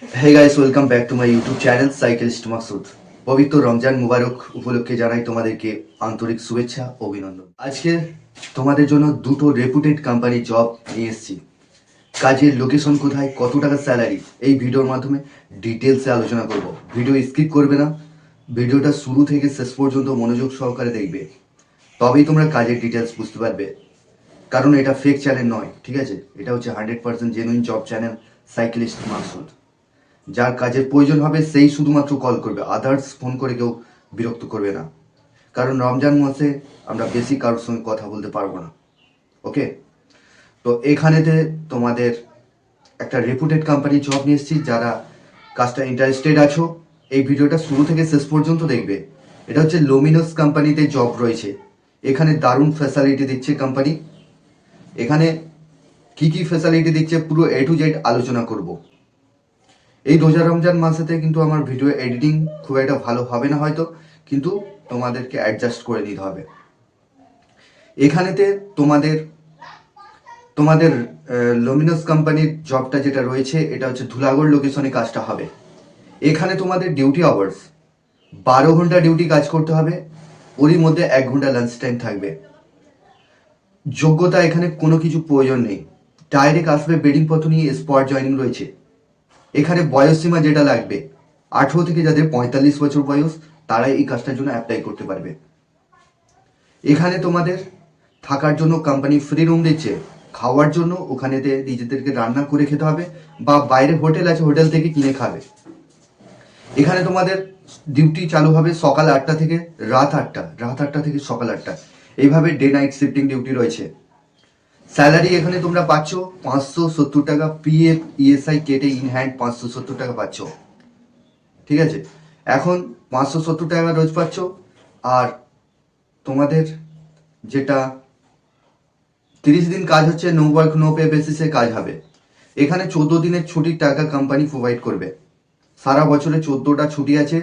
Hey guys, welcome back to my YouTube channel Cyclist Maksud. পবিত্র রমজান মুবারক উপলক্ষে জানাই তোমাদেরকে আন্তরিক শুভেচ্ছা ও অভিনন্দন। আজকে তোমাদের জন্য দুটো রেপুটেড কোম্পানি জব নিয়ে এসেছি। কাজের লোকেশন কোথায়, কত টাকা স্যালারি, এই ভিডিওর মাধ্যমে ডিটেলসে আলোচনা করব। ভিডিও স্কিপ করবে না, ভিডিওটা শুরু থেকে শেষ পর্যন্ত মনোযোগ সহকারে দেখবে, তবেই তোমরা কাজের ডিটেলস বুঝতে পারবে। কারণ এটা ফেক চ্যানেল নয়, ঠিক আছে? এটা হচ্ছে 100% genuine job channel cyclist Maksud. যার কাজের প্রয়োজন হবে সেই শুধুমাত্র কল করবে, আদার্স ফোন করে কেউ বিরক্ত করবে না। কারণ রমজান মাসে আমরা বেশি কারোর সঙ্গে কথা বলতে পারবো না। ওকে, তো এখানেতে তোমাদের একটা রেপুটেড কোম্পানি জব নিয়ে এসেছি। যারা কাজটা ইন্টারেস্টেড আছো এই ভিডিওটা শুরু থেকে শেষ পর্যন্ত দেখবে। এটা হচ্ছে লোমিনোস কোম্পানিতে জব রয়েছে। এখানে দারুণ ফ্যাসিলিটি দিচ্ছে কোম্পানি। এখানে কি কি ফ্যাসিলিটি দিচ্ছে পুরো A to Z আলোচনা করব। এই রোজা রমজান মাসেতে কিন্তু আমার ভিডিও এডিটিং খুব একটা ভালো হবে না হয়তো, কিন্তু তোমাদেরকে অ্যাডজাস্ট করে নিতে হবে। এখানেতে তোমাদের তোমাদের লোমিনোস কোম্পানির জবটা যেটা রয়েছে এটা হচ্ছে ধুলাগড় লোকেশনে কাজটা হবে। এখানে তোমাদের ডিউটি আওয়ার্স 12 ঘন্টা ডিউটি কাজ করতে হবে, ওরই মধ্যে 1 ঘন্টা লাঞ্চ টাইম থাকবে। যোগ্যতা এখানে কোনো কিছু প্রয়োজন নেই, ডাইরেক্ট আসবে বেডিংপত্র নিয়ে, স্পট জয়নিং রয়েছে। এখানে বয়সসীমা যেটা লাগবে 18 থেকে যাদের 45 বছর বয়স তারাই এই কাজটার জন্য অ্যাপ্লাই করতে পারবে। এখানে তোমাদের থাকার জন্য কোম্পানি ফ্রি রুম দিচ্ছে, খাওয়ার জন্য ওখানেতে নিজেদেরকে রান্না করে খেতে হবে, বা বাইরে হোটেল আছে হোটেল থেকে কিনে খাবে। এখানে তোমাদের ডিউটি চালু হবে সকাল 8টা থেকে রাত 8টা থেকে সকাল 8টা, এইভাবে ডে নাইট শিফটিং ডিউটি রয়েছে। স্যালারি এখানে তোমরা পাচ্ছ 570 টাকা, PF ESI কেটে ইন হ্যান্ড 570 টাকা পাচ্ছ, ঠিক আছে? এখন 570 টাকা রোজ পাচ্ছ। আর তোমাদের যেটা 30 দিন কাজ হচ্ছে, নো ওয়ার্ক নো পে বেসিসে কাজ হবে। এখানে 14 দিনের ছুটির টাকা কোম্পানি প্রোভাইড করবে। সারা বছরে 14টা ছুটি আছে,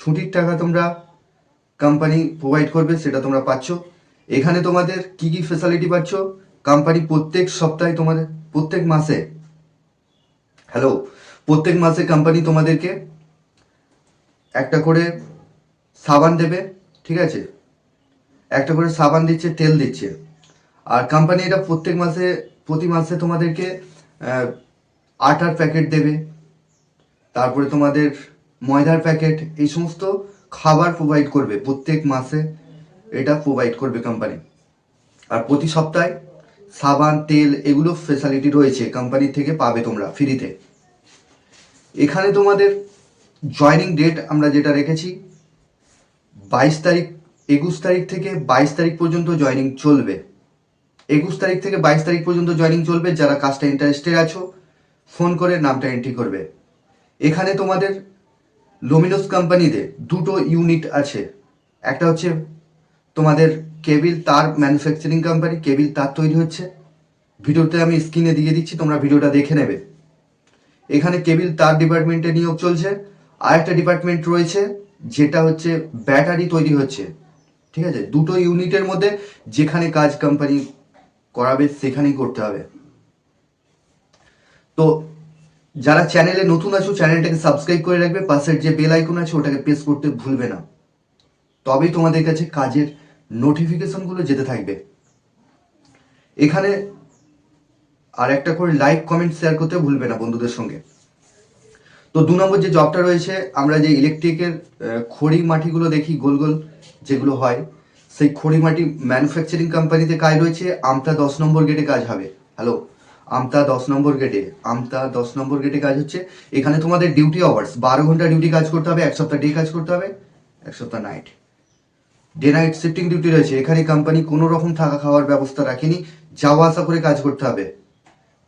ছুটির টাকা তোমরা কোম্পানি প্রোভাইড করবে, সেটা তোমরা পাচ্ছ। এখানে তোমাদের কি কি ফ্যাসিলিটি পাচ্ছ, কোম্পানি প্রত্যেক সপ্তাহে তোমাদের প্রত্যেক মাসে কোম্পানি তোমাদেরকে একটা করে সাবান দেবে, ঠিক আছে? একটা করে সাবান দিচ্ছে, তেল দিচ্ছে। আর কোম্পানি এটা প্রতি মাসে তোমাদেরকে আটার প্যাকেট দেবে, তারপরে তোমাদের ময়দার প্যাকেট, এই সমস্ত খাবার প্রোভাইড করবে প্রত্যেক মাসে, এটা প্রোভাইড করবে কোম্পানি। আর প্রতি সপ্তাহে সাবান তেল এগুলো ফেসিলিটি রয়েছে, কোম্পানি থেকে পাবে তোমরা ফ্রিতে। এখানে তোমাদের জয়নিং ডেট আমরা যেটা রেখেছি 22 তারিখ, 21 তারিখ থেকে 22 তারিখ পর্যন্ত জয়নিং চলবে। 21 তারিখ থেকে 22 তারিখ পর্যন্ত জয়নিং চলবে। যারা কাজটা ইন্টারেস্টেড আছো ফোন করে নামটা এন্ট্রি করবে। এখানে তোমাদের লোমিনোস কোম্পানিতে দুটো ইউনিট আছে। একটা হচ্ছে তোমাদের কেবিল তার ম্যানুফ্যাকচারিং কোম্পানি, কেবিল তার তৈরি হচ্ছে, ভিডিওতে আমি স্ক্রিনে দিয়ে দিচ্ছি, তোমরা ভিডিওটা দেখে নেবে। এখানে কেবিল তার ডিপার্টমেন্টে নিয়োগ চলছে। আর একটা ডিপার্টমেন্ট রয়েছে যেটা হচ্ছে ব্যাটারি তৈরি হচ্ছে, ঠিক আছে? দুটো ইউনিটের মধ্যে যেখানে কাজ কোম্পানি করাবে সেখানেই করতে হবে। তো যারা চ্যানেলে নতুন আছো চ্যানেলটাকে সাবস্ক্রাইব করে রাখবে, পাশের যে বেল আইকন আছে ওটাকে প্রেস করতে ভুলবে না, তবেই তোমাদের কাছে কাজের নোটিফিকেশনগুলো যেতে থাকবে। এখানে আর একটা করে লাইক কমেন্ট শেয়ার করতে ভুলবে না বন্ধুদের সঙ্গে। তো 2 নম্বর যে জবটা রয়েছে, আমরা যে ইলেকট্রিকের খড়ি মাটিগুলো দেখি গোল গোল যেগুলো হয়, সেই খড়ি মাটি ম্যানুফ্যাকচারিং কোম্পানিতে কাজ রয়েছে। আমতা 10 নম্বর গেটে কাজ হবে। আমতা 10 নম্বর গেটে কাজ হচ্ছে। এখানে তোমাদের ডিউটি আওয়ার্স 12 ঘন্টা ডিউটি কাজ করতে হবে, এক সপ্তাহ ডে কাজ করতে হবে, এক সপ্তাহ night. Day night shifting duty রয়েছে। এখানে কোম্পানি কোনো রকম থাকা খাওয়ার ব্যবস্থা রাখেনি, যাওয়া আসা করে কাজ করতে হবে।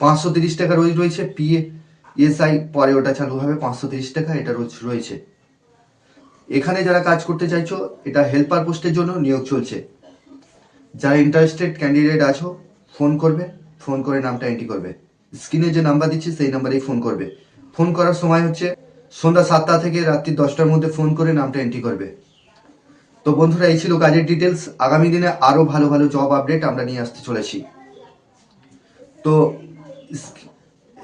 530 টাকা রোজ রয়েছে, PSI পরে ওটা চালু হবে, 530 টাকা এটা রোজ রয়েছে। এখানে যারা কাজ করতে চাইছো, এটা হেল্পার পোস্টের জন্য নিয়োগ চলছে। যারা ইন্টারেস্টেড ক্যান্ডিডেট আছো ফোন করবে, ফোন করে নামটা এন্ট্রি করবে। স্ক্রিনে যে নাম্বার দিচ্ছি সেই নাম্বারেই ফোন করবে। ফোন করার সময় হচ্ছে সন্ধ্যা 7টা থেকে রাত্রি 10টার মধ্যে ফোন করে নামটা এন্ট্রি করবে। তো বন্ধুরা, এই ছিল কাজের ডিটেলস। আগামী দিনে আরো ভালো ভালো জব আপডেট আমরা নিয়ে আসতে চলেছি। তো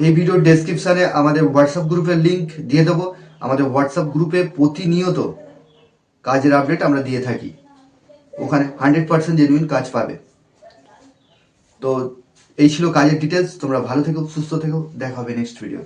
এই ভিডিওর ডেসক্রিপশানে আমাদের হোয়াটসঅ্যাপ গ্রুপের লিঙ্ক দিয়ে দেবো। আমাদের হোয়াটসঅ্যাপ গ্রুপে প্রতিনিয়ত কাজের আপডেট আমরা দিয়ে থাকি, ওখানে 100% জেনুইন কাজ পাবে। তো এই ছিল কাজের ডিটেলস। তোমরা ভালো থেকো, সুস্থ থেকো, দেখা হবে নেক্সট ভিডিও।